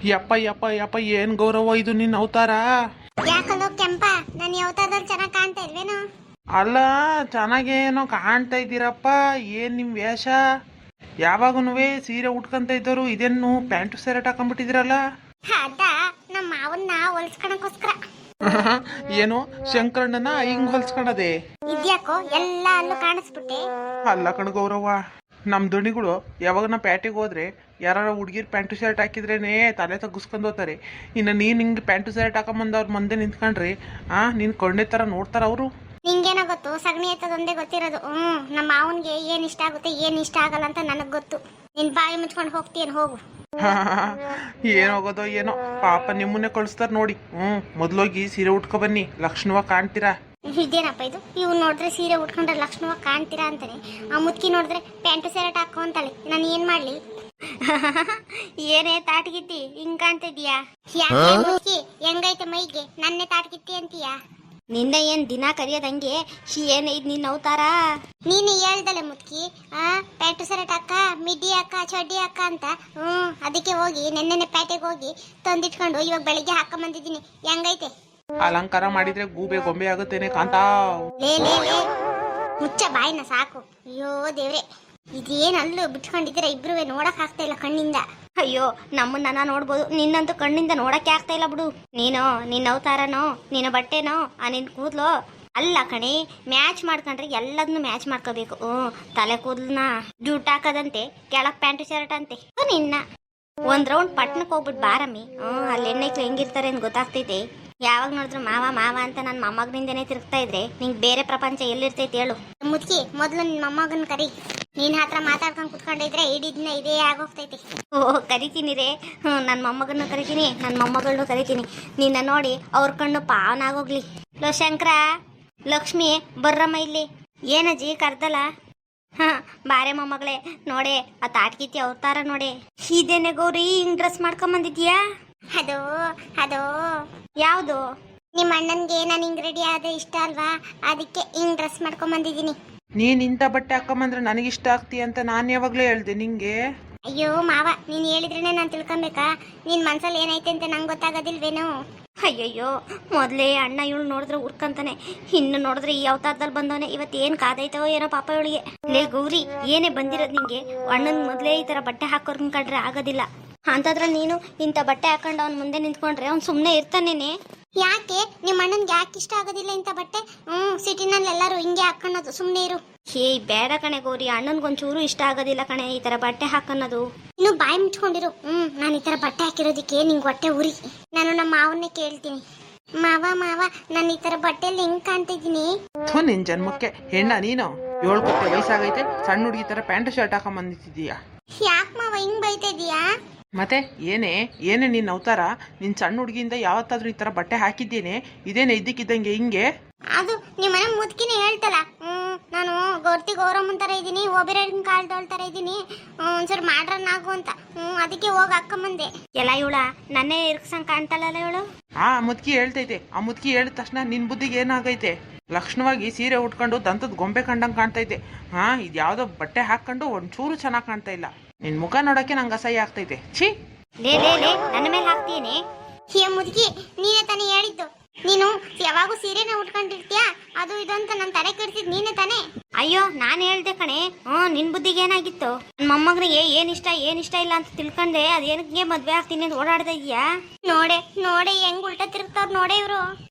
ಯಪ್ಪ ಯಪ್ಪ ಯಪ್ಪ ಏನ್ ಗೌರವ ಇದು ನಿನ್ನ ಅವತಾರ. ಯಾಕಂದ್ರೆ ಕೆಂಪ ನಾನು ಯಾವತ್ತಾದ್ರೂ ಚೆನ್ನಾಗಿ ಕಾಣ್ತಾ ಇಲ್ವೇನೋ? ಅಲ್ಲ, ಚೆನ್ನಾಗೇನೋ ಕಾಣ್ತಾ ಇದ್ದೀರಪ್ಪ. ಏನ್ ನಿಮ್ ವೇಷ? ಯಾವಾಗನುವೆ ಸೀರೆ ಉಟ್ಕೊಂತ ಇದ್ದವರು ಇದೇನು ಪ್ಯಾಂಟು ಸೆರೆಟ್ ಹಾಕೊಂಡ್ಬಿಟ್ಟಿದಿರಲ್ಲ. ಅದ ನಮ್ಮ ಮಾವನ್ನ ಹೊಲ್ಸ್ಕೊಳಕೋಸ್ಕರ. ಏನೋ ಶಂಕರಣ್ಣನ ಹಿಂಗ್ ಹೊಲ್ಸ್ಕೊಳದೆ? ಇದ್ಯಾಕೋ ಎಲ್ಲ ಅಲ್ಲೂ ಕಾಣಿಸ್ಬಿಟ್ಟೆ? ಅಲ್ಲ ಕಣ ಗೌರವ, ನಮ್ ದಣಿಗಳು ಯಾವಾಗ ಪ್ಯಾಟಿಗೆ ಹೋದ್ರೆ ಯಾರ ಹುಡುಗಿರ್ ಪ್ಯಾಂಟು ಶರ್ಟ್ ಹಾಕಿದ್ರೇನೆ ತಲೆ ತಗ್ಗಿಸ್ಕೊಂಡು ಹೋಗ್ತಾರೆ. ಇನ್ನು ನೀನ್ ಹಿಂಗೆ ಪ್ಯಾಂಟು ಶರ್ಟ್ ಹಾಕೊಂಬಂದು ಅವ್ರ ಮುಂದೆ ನಿಂತ್ಕೊಂಡ್ರಿ ನೀನ್ ಕೊಂಡೆ ತರ ನೋಡ್ತಾರ ಅವರು. ನಿಂಗೇನೋ ಗೊತ್ತು, ಸಗಣಿ ಎತ್ತದೊಂದೇ ಗೊತ್ತಿರೋದು. ನಮ್ಮ ಮಾವನ್ಗೆ ಏನ್ ಇಷ್ಟ ಆಗುತ್ತೆ ಏನ್ ಇಷ್ಟ ಆಗಲ್ಲ ಅಂತ ನನಗ್ ಗೊತ್ತು. ನಿನ್ ಬಾಯಿ ಮುಚ್ಕೊಂಡು ಹೋಗ್ತೀಯನ್ ಹೋಗು. ಏನಾಗೋದೋ ಏನೋ, ಪಾಪ ನಿಮ್ಮನ್ನೇ ಕಳಿಸ್ತಾರ ನೋಡಿ. ಮೊದ್ಲೋಗಿ ಸೀರೆ ಉಟ್ಕೊ ಬನ್ನಿ, ಲಕ್ಷಣವಾಗಿ ಕಾಣ್ತೀರಾ. ಇದೇನಪ್ಪ ಇದು? ಇವ್ ನೋಡಿದ್ರೆ ಸೀರೆ ಉಟ್ಕೊಂಡ್ರೆ ಲಕ್ಷಣವಾಗಿ ಕಾಣ್ತೀರಾ ಅಂತಾನೆ, ಆ ಮುತ್ಕಿ ನೋಡಿದ್ರೆ ಪ್ಯಾಂಟು ಶರ್ಟ್ ಹಾಕೋ ಅಂತಾಳೆ. ನಾನು ಏನ್ ಮಾಡ್ಲಿ? ಏನೇ ತಾಟಗಿತ್ತಿ ಹಿಂಗ್ ಕಾಣ್ತಿದ್ಯಾ? ಯಾಕೆ ಮುತ್ಕಿ, ಹೆಂಗೈತೆ ಮೈಗೆ? ನನ್ನೇ ತಾಟಗಿತ್ತಿ ಅಂತೀಯಾ? ನಿನ್ನ ಏನ್ ದಿನ ಕರಿಯೋದಂಗೆ ಏನ್ ಇದ್ ನಿನ್ನ ಅವತಾರ? ನೀನು ಹೇಳ್ದಲೆ ಮುತ್ಕಿ, ಪ್ಯಾಂಟು ಶರ್ಟ್ ಹಾಕ, ಮಿಡ್ಡಿ ಹಾಕ, ಚಡ್ಡಿ ಹಾಕ ಅಂತ. ಅದಕ್ಕೆ ಹೋಗಿ ನೆನ್ನೆನೆ ಪ್ಯಾಟೆಗೆ ಹೋಗಿ ತಂದಿಟ್ಕೊಂಡು ಇವಾಗ ಬೆಳಿಗ್ಗೆ ಹಾಕೊಂಬಂದಿದ್ದೀನಿ. ಹೆಂಗೈತೆ? ಅಲಂಕಾರ ಮಾಡಿದ್ರೆ ಗೂಬೆ ಗೊಂಬೆ ಆಗುತ್ತೇನೆ ಕಾಂತ. ಲೇ ಲೇ ಲೇ, ಮುಚ್ಚ ಬಾಯಿನ ಸಾಕು. ಅಯ್ಯೋ ದೇವ್ರೆ, ಇದೇನ್ ಅಲ್ಲೂ ಬಿಟ್ಕೊಂಡಿದ್ದೀರ ಇಬ್ರುವೆ? ನೋಡಕ್ ಆಗ್ತಾ ಇಲ್ಲ ಕಣ್ಣಿಂದ. ಅಯ್ಯೋ, ನಮ್ಮನ್ನ ನೋಡ್ಬೋದು, ನಿನ್ನಂತೂ ಕಣ್ಣಿಂದ ನೋಡಕ್ಕೆ ಆಗ್ತಾ ಇಲ್ಲ ಬಿಡು. ನೀನು ನಿನ್ನ ಅವತಾರನೋ, ನಿನ್ನ ಬಟ್ಟೆನೋ, ನಿನ್ ಕೂದ್ಲೋ ಅಲ್ಲ ಕಣೆ. ಮ್ಯಾಚ್ ಮಾಡ್ಕೊಂಡ್ರೆ ಎಲ್ಲದನ್ನು ಮ್ಯಾಚ್ ಮಾಡ್ಕೋಬೇಕು. ತಲೆ ಕೂದಲನ್ನ ಜೂಟ್ ಹಾಕದಂತೆ, ಕೆಳಗ್ ಪ್ಯಾಂಟ್ ಶರ್ಟ್ ಅಂತೆ. ನಿನ್ನ ಒಂದ್ ರೌಂಡ್ ಪಟ್ನಕ್ಕೆ ಹೋಗ್ಬಿಟ್ಟು ಬಾರಮ್ಮಿ. ಅಲ್ಲಿ ಹೆಣ್ಣೈಕ್ಳು ಹೆಂಗಿರ್ತಾರೆ ಅಂತ ಗೊತ್ತಾಗ್ತೈತೆ. ಯಾವಾಗ ನೋಡಿದ್ರು ಮಾವ ಮಾವ ಅಂತ ನನ್ನ ಮೊಮ್ಮಗನಿಂದನೇ ತಿರುಗ್ತಾ ಇದ್ರೆ ನಿಂಗೆ ಬೇರೆ ಪ್ರಪಂಚ ಎಲ್ಲಿರ್ತೈತೆ ಹೇಳು? ಮುದ್ಕಿ, ಮೊದ್ಲು ನಿನ್ನ ಮೊಮ್ಮಗನ್ ಕರಿ. ನೀನ್ ಹತ್ರ ಮಾತಾಡ್ಕೊಂಡು ಕುತ್ಕೊಂಡಿದ್ರೆ ಇಡೀ ದಿನ ಇದೇ ಆಗೋಗ್ತೈತಿ. ಕರಿತೀನಿ ರೇ. ನನ್ನ ಮೊಮ್ಮಗನ್ನು ಕರಿತೀನಿ, ನನ್ನ ಮೊಮ್ಮಗಳನ್ನೂ ಕರಿತೀನಿ. ನಿನ್ನ ನೋಡಿ ಅವ್ರ ಕಣ್ಣು ಪಾವನಾಗೋಗ್ಲಿ. ಲೋ ಶಂಕರ, ಲಕ್ಷ್ಮಿ, ಬರ್ರಮ್ಮ ಇಲ್ಲಿ. ಏನಜ್ಜಿ ಕರ್ದಲ್ಲ? ಬಾರೆ ಮೊಮ್ಮಗಳೇ, ನೋಡೆ ಆ ತಾಟ್ಕಿತಿ ಅವ್ರ ತರ ನೋಡೆ. ಇದೇನೆ ಗೌರಿ, ಹಿಂಗ್ ಡ್ರೆಸ್ ಮಾಡ್ಕೊಂಬಂದಿದ್ಯಾ? ಅದು ಅದು ಯಾವುದು? ನಿಮ್ಮ ಅಣ್ಣನ್ಗೆ ನಾನು ಹಿಂಗ್ ರೆಡಿ ಆದ್ರೆ ಇಷ್ಟ ಅಲ್ವಾ, ಅದಕ್ಕೆ ಹಿಂಗ್ ಡ್ರೆಸ್ ಮಾಡ್ಕೊಂಡ್ ಬಂದಿದ್ದೀನಿ. ನೀನ್ ಇಂಥ ಬಟ್ಟೆ ಹಾಕೊಂಬಂದ್ರೆ ನನಗಿಷ್ಟ ಆಗ್ತೀಯ ಅಂತ ನಾನು ಯಾವಾಗ್ಲೇ ಹೇಳ್ದೆ ನಿಂಗೆ. ಅಯ್ಯೋ ಮಾವ, ನೀನ್ ಹೇಳಿದ್ರೇನೆ ನಾನು ತಿಳ್ಕೊಬೇಕಾ? ನಿನ್ ಮನ್ಸಲ್ಲಿ ಏನೈತೆ ಅಂತ ನಂಗೆ ಗೊತ್ತಾಗೋದಿಲ್ವೇನು? ಅಯ್ಯಯ್ಯೋ, ಮೊದ್ಲೇ ಅಣ್ಣ ಇವಳು ನೋಡಿದ್ರೆ ಉರ್ಕಂತಾನೆ, ಇನ್ನು ನೋಡಿದ್ರೆ ಈ ಅವತಾರದಲ್ಲಿ ಬಂದವನೆ. ಇವತ್ತೇನ್ ಕಾದೈತೋ ಏನೋ ಪಾಪ ಇವಳಿಗೆ. ಲೇ ಗೌರಿ, ಏನೇ ಬಂದಿರೋದು ನಿಂಗೆ? ಅಣ್ಣನ್ ಮೊದ್ಲೇ ಈ ತರ ಬಟ್ಟೆ ಹಾಕೋರ್ಕೊಂಡ್ರೆ ಆಗೋದಿಲ್ಲ ಅಂತಂದ್ರೆ ನೀನು ಇಂಥ ಬಟ್ಟೆ ಹಾಕೊಂಡು ಅವ್ನ ಮುಂದೆ ನಿಂತ್ಕೊಂಡ್ರೆ ಅವ್ನು ಸುಮ್ಮನೆ ಇರ್ತಾನೇನೆ. ಯಾಕೆ ನಿಮ್ಮ ಅಣ್ಣನ್ಗೆ ಯಾಕೆ ಇಷ್ಟ ಆಗೋದಿಲ್ಲ ಇಂಥ ಬಟ್ಟೆ? ಸಿಟಿನಲ್ಲಿ ಎಲ್ಲರೂ ಹಿಂಗೆ ಹಾಕೋದು. ಸುಮ್ಮನೆ ಇರು. ಬೇಡ ಕಣೆ ಗೌರಿ, ಅಣ್ಣನ್ಗೊಂಚೂರು ಇಷ್ಟ ಆಗೋದಿಲ್ಲ ಕಣೆ ಈ ತರ ಬಟ್ಟೆ ಹಾಕೋದು. ಇನ್ನು ಬಾಯಿ ಮುಚ್ಕೊಂಡಿರು. ನಾನು ಈ ತರ ಬಟ್ಟೆ ಹಾಕಿರೋದಕ್ಕೆ ನಿಂಗೆ ಹೊಟ್ಟೆ ಉರಿ. ನಾನು ನಮ್ಮ ಮಾವನ್ನೇ ಕೇಳ್ತೀನಿ. ಮಾವ ಮಾವ, ನಾನು ಈ ತರ ಬಟ್ಟೆಯಲ್ಲಿ ಹೆಂಗ್ ಕಾಣ್ತಿದ್ದೀನಿ? ನಿನ್ ಜನ್ಮಕ್ಕೆ ಹೆಣ್ಣ ನೀನು? 7 ಕೊಟ್ಟೆ ವಯಸ್ಸಾಗೈತೆ, ಸಣ್ಣ ಹುಡುಗಿ ತರ ಪ್ಯಾಂಟ್ ಶರ್ಟ್ ಹಾಕೊಂಬಂದಿದ್ದೀಯಾ? ಯಾಕೆ ಮಾವ ಹಿಂಗ್ ಬೈತಾ ಇದೀಯಾ? ಮತ್ತೆ ಏನೇ ನಿನ್ನ ಅವತಾರ? ನಿನ್ ಸಣ್ಣ ಹುಡುಗಿಯಿಂದ ಯಾವತ್ತಾದ್ರೂ ಈ ತರ ಬಟ್ಟೆ ಹಾಕಿದ್ದೇನೆ? ಇದೇನೆ ಇದ್ದಕ್ಕಿದ್ದಂಗೆ ಹಿಂಗೆ? ಅದು ನಿಮ್ಮನೆ ಮುದ್ಕಿನೇ ಹೇಳ್ತಲ್ಲ. ನಾನು ಗೌರ್ತಿ ಗೌರಮ್ಮನ್ ತರ ಇದ್ದೀನಿ, ಒಬಿರನ್ ಕಾಲ್ದೋಳ್ ತರ ಇದ್ದೀನಿ, ಒಂದ್ಸರಿ ಮಾಡ್ರನ್ನಾಗು ಅಂತ. ಅದಕ್ಕೆ ಹೋಗಿ ಹಾಕೊಂಬಂದೆ. ಎಲ್ಲ ಇವಳ ನನ್ನೇ ಇರ್ಕ್ಸಂಗ್ ಕಾಣ್ತಲ್ಲ ಇವಳು. ಮುದ್ಕಿ ಹೇಳ್ತೈತೆ. ಆ ಮುದ್ಕಿ ಹೇಳಿದ ತಕ್ಷಣ ನಿನ್ ಬುದ್ಧಿಗೆ ಏನಾಗೈತೆ? ಲಕ್ಷಣವಾಗಿ ಸೀರೆ ಉಟ್ಕೊಂಡು ದಂತದ ಗೊಂಬೆ ಕಂಡಂಗೆ ಕಾಣ್ತೈತೆ. ಇದು ಯಾವ್ದೋ ಬಟ್ಟೆ ಹಾಕೊಂಡು ಒಂಚೂರು ಚೆನ್ನಾಗಿ ಕಾಣ್ತಾ ಇಲ್ಲ. ನಿನ್ ಮುಖ ನೋಡಕ್ಕೆ ನಂಗೆ ಅಸಹ್ಯ ಆಗ್ತೈತೆ. ಛೀ, ಲೇ ಲೇ ಲೇ, ನನ್ನ ಮೇಲೆ ಹಾಕ್ತೀನಿ. ಹೇ ಮುದುಕಿ, ನೀನೇ ತಾನೇ ಹೇಳಿದ್ದು. ನೀನು ಯಾವಾಗೂ ಸೀರೆನ ಉಟ್ಕೊಂಡಿರ್ತೀಯ, ಅದು ಇದು ಅಂತ ನನ್ನ ತಲೆ ಕೆಡ್ತಿದ್ ನೀನೇ ತಾನೇ? ಅಯ್ಯೋ, ನಾನು ಹೇಳ್ದೆ ಕಣೆ. ನಿನ್ ಬುದ್ಧಿಗೆ ಏನಾಗಿತ್ತು? ನನ್ನ ಮೊಮ್ಮಗನಿಗೆ ಏನ್ ಇಷ್ಟ ಇಲ್ಲ ಅಂತ ತಿಳ್ಕೊಂಡೆ, ಅದೇನಕ್ಕೆ ಮದ್ವೆ ಆಗ್ತೀನಿ ಅಂತ ಓಡಾಡ್ತಾ ಇದೀಯಾ? ನೋಡೆ ಹೆಂಗ್ ಉಲ್ಟಾ ತಿರುಗ್ತಾವ್ ನೋಡೆ ಇವ್ರು.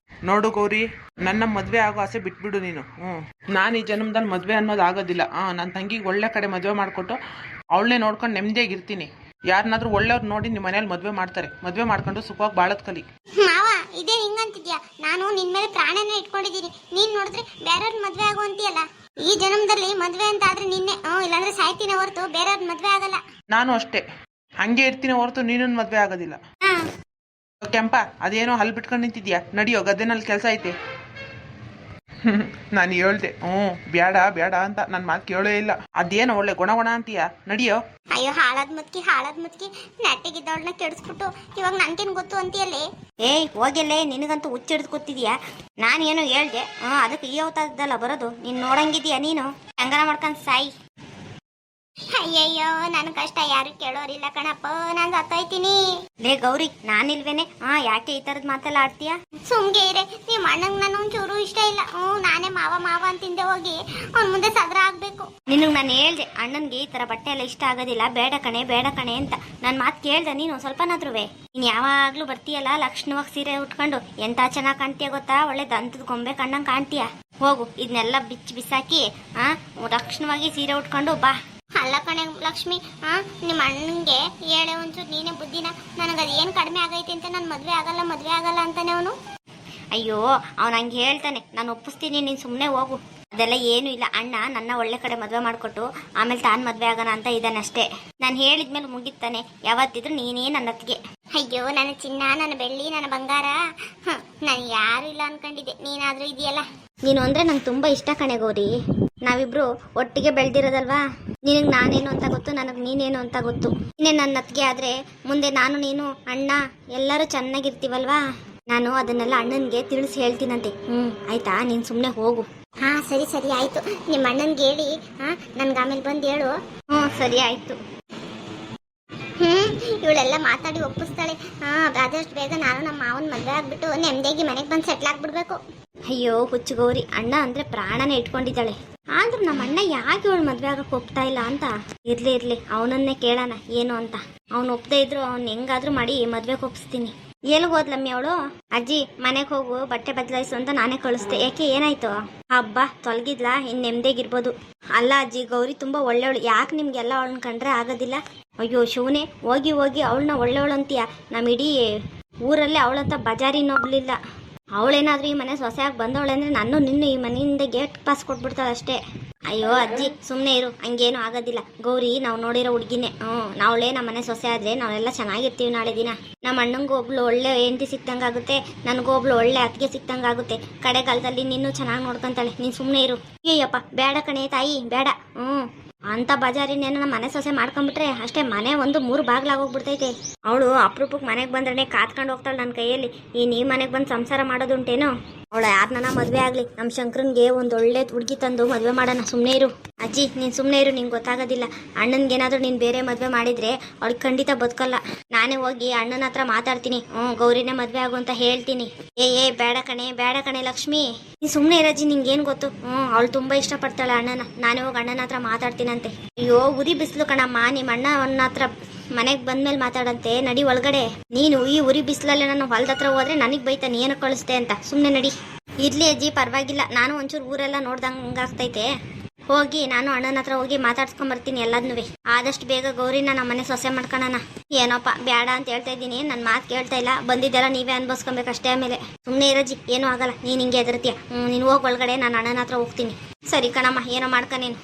ನೋಡು ಗೌರಿ, ನನ್ನ ಮದ್ವೆ ಆಗೋ ಆಸೆ ಬಿಟ್ಬಿಡು ನೀನು. ನಾನು ಈ ಜನ್ಮದಲ್ಲಿ ಮದ್ವೆ ಅನ್ನೋದು ಆಗೋದಿಲ್ಲ. ನನ್ನ ತಂಗಿಗೆ ಒಳ್ಳೆ ಕಡೆ ಮದ್ವೆ ಮಾಡ್ಕೊಟ್ಟು ಅವಳನ್ನೇ ನೋಡ್ಕೊಂಡು ನೆಮ್ಮದಿಯಾಗಿರ್ತೀನಿ. ಯಾರನ್ನಾದ್ರೂ ಒಳ್ಳೆಯವ್ರು ನೋಡಿ ನಿಮ್ಮ ಮನೇಲಿ ಮದ್ವೆ ಮಾಡ್ತಾರೆ. ಮದ್ವೆ ಮಾಡ್ಕೊಂಡು ಸುಖವಾಗಿ ಬಾಳದ್ ಕಲಿ. ಮಾವ, ಇದೇ ಹಿಂಗಂತಿದ್ಯಾ? ನಾನು ನಿನ್ ಮೇಲೆ ಪ್ರಾಣನೇ ಇಟ್ಕೊಂಡಿದ್ದೀನಿ. ನೀನ್ ನೋಡಿದ್ರೆ ಬೇರೆಯವ್ರ ಮದ್ವೆ ಆಗೋ ಅಂತೀಯಲ್ಲ. ಈ ಜನ್ಮದಲ್ಲಿ ಮದ್ವೆ ಅಂತ ಆದ್ರೆ ನಿನ್ನೆ, ಇಲ್ಲಾಂದ್ರೆ ಸಾಯ್ತೀನಿ ಹೊರತು ಬೇರೆಯವ್ರ ಮದ್ವೆ ಆಗಲ್ಲ. ನಾನು ಅಷ್ಟೇ, ಹಂಗೆ ಇರ್ತೀನಿ ಹೊರತು ನೀನು ಮದ್ವೆ ಆಗೋದಿಲ್ಲ. ಕೆಂಪ, ಅದೇನೋ ಹಲ್ ಬಿಟ್ಕೊಂಡು ನಿಂತಿದ್ಯಾ? ನಡಿಯೋ, ಗದ್ದೆನಲ್ಲಿ ಕೆಲಸ ಐತೆ. ನಾನು ಹೇಳ್ದೆ ಬ್ಯಾಡ ಬ್ಯಾಡ ಅಂತ. ನನ್ನ ಮಾತು ಕೇಳೇ ಇಲ್ಲ. ಅದೇನೋ ಒಳ್ಳೆ ಗುಣ ಅಂತೀಯ, ನಡಿಯೋ. ಅಯ್ಯೋ, ಹಾಳಾದ್ ಮುತ್ಕಿ ನೆಟ್ಟಿಗಿದ್ದವಳನ್ನ ಕೆಡಿಸ್ಬಿಟ್ಟು ಇವಾಗ ನನ್ಗೇನ್ ಗೊತ್ತು ಅಂತೀಯಲ್ಲೇ? ಹೋಗಿಲ್ಲೇ, ನಿನಗಂತೂ ಹುಚ್ಚಿಡ್ದು ಕೂತಿದ್ಯಾ. ನಾನೇನು ಹೇಳ್ದೆ, ಅದಕ್ಕೆ ಈ ಅವತಾರದಲ್ಲ ಬರೋದು. ನೀನ್ ನೋಡಂಗಿದ್ಯಾ? ನೀನು ಹೆಂಗನ ಮಾಡ್ಕೊಂಡ್ ಸಾಯಿ. ಅಯ್ಯಯ್ಯೋ ನನ್ನ ಕಷ್ಟ ಯಾರು ಕೇಳೋರಿಲ್ಲ ಕಣಪ್ಪ, ನಾನು ಸತ್ತೋಯ್ತೀನಿ. ಲೇ ಗೌರಿ, ನಾನಿಲ್ವೇನೆ? ಯಾಕೆ ಈ ತರದ್ ಮಾತೆಲ್ಲ ಆಡ್ತೀಯ? ಸುಮ್ಗೆ ಇರೆ, ನಿಮ್ಮ ಅಣ್ಣಂಗ್ ನಾನು ಒಂಚೂರು ಇಷ್ಟ ಇಲ್ಲ. ನಾನೇ ಮಾವ ಮಾವ ಅಂತಿಂದೆ ಹೋಗಿ ಅವ್ನ ಮುಂದೆ ಸದ್ರ ಆಗ್ಬೇಕು. ನಿನಗ್ ನಾನು ಹೇಳ್ದೆ ಅಣ್ಣನ್ಗೆ ಈ ತರ ಬಟ್ಟೆ ಎಲ್ಲ ಇಷ್ಟ ಆಗೋದಿಲ್ಲ, ಬೇಡ ಕಣೆ ಬೇಡ ಕಣೆ ಅಂತ. ನನ್ ಮಾತು ಕೇಳ್ದೆ ನೀನು ಸ್ವಲ್ಪನಾದ್ರುವೆ? ನೀನ್ ಯಾವಾಗ್ಲೂ ಬರ್ತೀಯಲ್ಲ ಲಕ್ಷಣವಾಗಿ ಸೀರೆ ಉಟ್ಕೊಂಡು, ಎಂತ ಚೆನ್ನಾಗ್ ಕಾಣ್ತೀಯ ಗೊತ್ತಾ? ಒಳ್ಳೆ ದಂತದ ಗೊಂಬೆ ಕಣ್ಣಂಗ್ ಕಾಣ್ತೀಯ. ಹೋಗು ಇದನ್ನೆಲ್ಲ ಬಿಸಾಕಿ ಲಕ್ಷಣವಾಗಿ ಸೀರೆ ಉಟ್ಕೊಂಡು ಬಾ. ಅಲ್ಲ ಕಣೆ ಲಕ್ಷ್ಮಿ, ನಿಮ್ಮ ಅಣ್ಣಂಗೆ ಹೇಳೆ ಒಂಚೂರು ನೀನೇ ಬುದ್ಧಿನ. ನನಗದು ಏನು ಕಡಿಮೆ ಆಗೈತೆ ಅಂತ ನಾನು ಮದುವೆ ಆಗಲ್ಲ ಅಂತಾನೆ ಅವನು. ಅಯ್ಯೋ ಅವ್ನು ಹಂಗೆ ಹೇಳ್ತಾನೆ, ನಾನು ಒಪ್ಪಿಸ್ತೀನಿ, ನೀನು ಸುಮ್ಮನೆ ಹೋಗು. ಅದೆಲ್ಲ ಏನೂ ಇಲ್ಲ. ಅಣ್ಣ ನನ್ನ ಒಳ್ಳೆ ಕಡೆ ಮದುವೆ ಮಾಡಿಕೊಟ್ಟು ಆಮೇಲೆ ತಾನು ಮದುವೆ ಆಗೋಣ ಅಂತ ಇದ್ದಾನೆ ಅಷ್ಟೇ. ನಾನು ಹೇಳಿದ್ಮೇಲೆ ಮುಗಿತಾನೆ. ಯಾವತ್ತಿದ್ರು ನೀನೇ ನನ್ನ ಅತ್ತಿಗೆ. ಅಯ್ಯೋ ನನ್ನ ಚಿನ್ನ, ನನ್ನ ಬೆಳ್ಳಿ, ನನ್ನ ಬಂಗಾರ, ನಾನು ಯಾರು ಇಲ್ಲ ಅನ್ಕೊಂಡಿದ್ದೆ, ನೀನಾದರೂ ಇದೆಯಲ್ಲ. ನೀನು ಅಂದರೆ ನಂಗೆ ತುಂಬ ಇಷ್ಟ ಕಣೆ ಗೌರಿ. ನಾವಿಬ್ರು ಒಟ್ಟಿಗೆ ಬೆಳೆದಿರೋದಲ್ವಾ. ನಿನಗೆ ನಾನೇನು ಅಂತ ಗೊತ್ತು, ನನಗೆ ನೀನೇನು ಅಂತ ಗೊತ್ತು. ಇನ್ನೇ ನನ್ನ ಅತ್ತಿಗೆ ಆದರೆ ಮುಂದೆ ನಾನು ನೀನು ಅಣ್ಣ ಎಲ್ಲರೂ ಚೆನ್ನಾಗಿರ್ತೀವಲ್ವಾ. ನಾನು ಅದನ್ನೆಲ್ಲ ಅಣ್ಣನಿಗೆ ತಿಳಿಸಿ ಹೇಳ್ತೀನಂತೆ. ಆಯ್ತಾ, ನೀನು ಸುಮ್ಮನೆ ಹೋಗು. ಸರಿ ಸರಿ ಆಯ್ತು. ನಿಮ್ಮ ಅಣ್ಣನ್ಗೆ ಹೇಳಿ ನನ್ಗೆ ಆಮೇಲೆ ಬಂದು ಹೇಳು. ಸರಿ ಆಯ್ತು. ಇವಳೆಲ್ಲ ಮಾತಾಡಿ ಒಪ್ಪಿಸ್ತಾಳೆ. ಆದಷ್ಟು ಬೇಗ ನಾನು ನಮ್ಮ ಮಾವನ ಮದುವೆ ಆಗ್ಬಿಟ್ಟು ನೆಮ್ಮದಿಯಾಗಿ ಮನೆಗೆ ಬಂದು ಸೆಟ್ಲ್ ಆಗ್ಬಿಡ್ಬೇಕು. ಅಯ್ಯೋ ಹುಚ್ಚು ಗೌರಿ, ಅಣ್ಣ ಅಂದ್ರೆ ಪ್ರಾಣನೇ ಇಟ್ಕೊಂಡಿದ್ದಾಳೆ. ಆದ್ರೂ ನಮ್ಮ ಅಣ್ಣ ಯಾಕೆ ಇವಳು ಮದ್ವೆ ಆಗಕ್ಕೆ ಒಪ್ತಾ ಇಲ್ಲ ಅಂತ. ಇರ್ಲಿ ಅವನನ್ನೇ ಕೇಳೋಣ ಏನು ಅಂತ. ಅವ್ನು ಒಪ್ಪದೇ ಇದ್ರು ಅವ್ನು ಹೆಂಗಾದ್ರೂ ಮಾಡಿ ಮದ್ವೆಗೆ ಒಪ್ಪಿಸ್ತೀನಿ. ಎಲ್ಲಿಗೆ ಹೋದ್ಲಮ್ಮಿ ಅವಳು? ಅಜ್ಜಿ ಮನೆಗೆ ಹೋಗು, ಬಟ್ಟೆ ಬದಲಾಯಿಸು ಅಂತ ನಾನೇ ಕಳಿಸ್ದೆ. ಯಾಕೆ, ಏನಾಯ್ತು? ಹಬ್ಬ ತೊಲಗಿದ್ಲಾ, ಇನ್ನು ನೆಮ್ಮದಿಯಾಗಿರ್ಬೋದು. ಅಲ್ಲ ಅಜ್ಜಿ, ಗೌರಿ ತುಂಬಾ ಒಳ್ಳೆವಳು. ಯಾಕೆ ನಿಮ್ಗೆಲ್ಲ ಅವಳನ್ನ ಕಂಡ್ರೆ ಆಗೋದಿಲ್ಲ? ಅಯ್ಯೋ ಶಿವನೇ, ಹೋಗಿ ಅವಳನ್ನ ಒಳ್ಳೆವಳು ಅಂತೀಯ? ನಮ್ಮ ಇಡೀ ಊರಲ್ಲೇ ಅವಳಂತ ಬಜಾರಿ ಇನ್ನೊಬ್ಲಿಲ್ಲ. ಅವಳೇನಾದ್ರೂ ಈ ಮನೆ ಸೊಸೆಯಾಗಿ ಬಂದವಳೆ ಅಂದ್ರೆ ನಾನು ನಿನ್ನ ಈ ಮನೆಯಿಂದ ಗೇಟ್ ಪಾಸ್ ಕೊಟ್ಬಿಡ್ತಾಳೆ ಅಷ್ಟೇ. ಅಯ್ಯೋ ಅಜ್ಜಿ ಸುಮ್ಮನೆ ಇರು, ಹಂಗೇನು ಆಗೋದಿಲ್ಲ. ಗೌರಿ ನಾವು ನೋಡಿರೋ ಹುಡುಗಿನೇ. ನಾವಳೇ ನಮ್ಮ ಮನೆ ಸೊಸೆ ಆದ್ರೆ ನಾವೆಲ್ಲ ಚೆನ್ನಾಗಿರ್ತೀವಿ ನಾಳೆ ದಿನ. ನಮ್ಮ ಅಣ್ಣಂಗೂ ಒಬ್ಳು ಒಳ್ಳೆ ಹೆಂಡತಿ ಸಿಕ್ತಂಗಾಗುತ್ತೆ, ನನಗೂ ಒಬ್ಳು ಒಳ್ಳೆ ಅತ್ತಿಗೆ ಸಿಕ್ತಂಗಾಗುತ್ತೆ. ಕಡೆಗಾಲದಲ್ಲಿ ನಿನ್ನೂ ಚೆನ್ನಾಗಿ ನೋಡ್ಕೊಂತಾಳೆ. ನೀನು ಸುಮ್ಮನೆ ಇರು. ಅಯ್ಯಪ್ಪ ಬೇಡ ಕಣೆ ತಾಯಿ, ಬೇಡ. ಅಂತ ಬಜಾರಿನೇನೋ ನಮ್ಮ ಮನೆ ಸೊಸೆ ಮಾಡ್ಕೊಂಡ್ಬಿಟ್ರೆ ಅಷ್ಟೇ, ಮನೆ ಒಂದು 3 ಬಾಗ್ಲಾಗೋಗ್ಬಿಡ್ತೈತೆ. ಅವಳು ಅಪರೂಪಕ್ಕೆ ಮನೆಗೆ ಬಂದ್ರೆ ಕಾತ್ಕೊಂಡು ಹೋಗ್ತಾಳೆ ನನ್ನ ಕೈಯಲ್ಲಿ. ಈ ಮನೆಗೆ ಬಂದು ಸಂಸಾರ ಮಾಡೋದುಂಟೇನೋ? ಅವಳು ಯಾರನ್ನ ಮದುವೆ ಆಗಲಿ, ನಮ್ಮ ಶಂಕರನ್ಗೆ ಒಂದು ಒಳ್ಳೆ ಹುಡುಗಿ ತಂದು ಮದುವೆ ಮಾಡೋಣ. ಸುಮ್ಮನೆ ಇರು ಅಜ್ಜಿ, ನೀನು ಸುಮ್ಮನೆ ಇರು. ನಿಂಗೆ ಗೊತ್ತಾಗೋದಿಲ್ಲ. ಅಣ್ಣನಿಗೇನಾದ್ರೂ ನೀನು ಬೇರೆ ಮದುವೆ ಮಾಡಿದ್ರೆ ಅವಳಿಗೆ ಖಂಡಿತ ಬದುಕಲ್ಲ. ನಾನೇ ಹೋಗಿ ಅಣ್ಣನ ಹತ್ರ ಮಾತಾಡ್ತೀನಿ. ಗೌರಿನೇ ಮದುವೆ ಆಗು ಅಂತ ಹೇಳ್ತೀನಿ. ಬೇಡ ಕಣೆ ಲಕ್ಷ್ಮಿ, ನೀನು ಸುಮ್ಮನೆ ಇರಜ್ಜಿ. ನಿಂಗೇನು ಗೊತ್ತು? ಅವಳು ತುಂಬ ಇಷ್ಟಪಡ್ತಾಳೆ ಅಣ್ಣನ. ನಾನೇ ಹೋಗಿ ಅಣ್ಣನ ಹತ್ರ ಮಾತಾಡ್ತೀನಂತೆ. ಅಯ್ಯೋ ಉರಿ ಬಿಸಿಲು ಕಣಮ್ಮ, ನಿಮ್ಮ ಅಣ್ಣನ ಹತ್ರ ಮನೆಗೆ ಬಂದ್ಮೇಲೆ ಮಾತಾಡಂತೆ. ನಡಿ ಒಳಗಡೆ. ನೀನು ಈ ಉರಿ ಬಿಸಿಲಲ್ಲಿ ನಾನು ಹೊಲದ ಹತ್ರ ಹೋದ್ರೆ ನನಗೆ ಬೈತಾನೆ, ಏನು ಕಳಿಸ್ತೆ ಅಂತ. ಸುಮ್ಮನೆ ನಡಿ. ಇರ್ಲಿ ಅಜ್ಜಿ ಪರವಾಗಿಲ್ಲ, ನಾನು ಒಂಚೂರು ಊರೆಲ್ಲ ನೋಡ್ದಂಗಾಗ್ತೈತೆ. ಹೋಗಿ ನಾನು ಅಣ್ಣನ ಹತ್ರ ಹೋಗಿ ಮಾತಾಡ್ಸ್ಕೊಂಬರ್ತೀನಿ ಎಲ್ಲದನ್ನೂ. ಆದಷ್ಟು ಬೇಗ ಗೌರಿನ ನಮ್ಮ ಮನೆ ಸೊಸೆ ಮಾಡ್ಕೊಳ್ಳೋಣ. ಏನೋಪ್ಪ ಬೇಡ ಅಂತ ಹೇಳ್ತಾ ಇದ್ದೀನಿ, ನನ್ನ ಮಾತು ಕೇಳ್ತಾ ಇಲ್ಲ. ಬಂದಿದ್ದೆಲ್ಲ ನೀವೇ ಅನ್ಭವಿಸ್ಕೊಬೇಕಷ್ಟೇ. ಆಮೇಲೆ ಸುಮ್ಮನೆ ಇರಜ್ಜಿ, ಏನೂ ಆಗಲ್ಲ. ನೀನು ಹಿಂಗೆ ಎದುರ್ತೀಯ. ನೀನು ಹೋಗಿ ಒಳಗಡೆ, ನಾನು ಅಣ್ಣನ ಹತ್ರ ಹೋಗ್ತೀನಿ. ಸರಿ ಕಣಮ್ಮ, ಏನೋ ಮಾಡ್ಕ ನೀನು.